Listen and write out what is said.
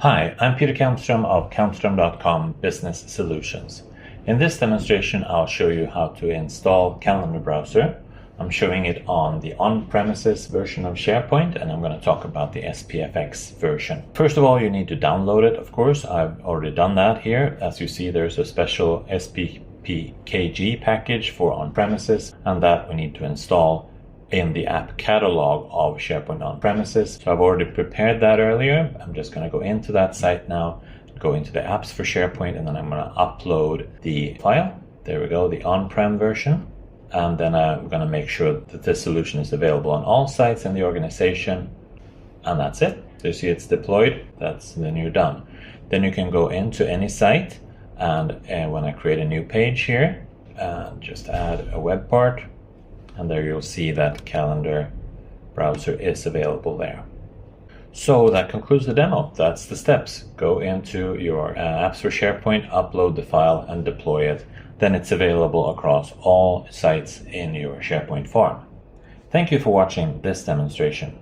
Hi, I'm Peter Kalmstrom of kalmstrom.com Business Solutions. In this demonstration, I'll show you how to install Calendar Browser. I'm showing it on the on-premises version of SharePoint, and I'm going to talk about the SPFX version. First of all, you need to download it, of course. I've already done that here. As you see, there's a special SPFX package for on-premises, and that we need to install in the app catalog of SharePoint on-premises. So I've already prepared that earlier. I'm just going to go into that site now, go into the apps for SharePoint, and then I'm going to upload the file. There we go, the on-prem version. And then I'm going to make sure that this solution is available on all sites in the organization. And that's it. So you see it's deployed. Then you're done. Then you can go into any site, and when I create a new page here, just add a web part. And there you'll see that Calendar Browser is available there. So that concludes the demo. That's the steps. Go into your apps for SharePoint, upload the file, and deploy it. Then it's available across all sites in your SharePoint farm. Thank you for watching this demonstration.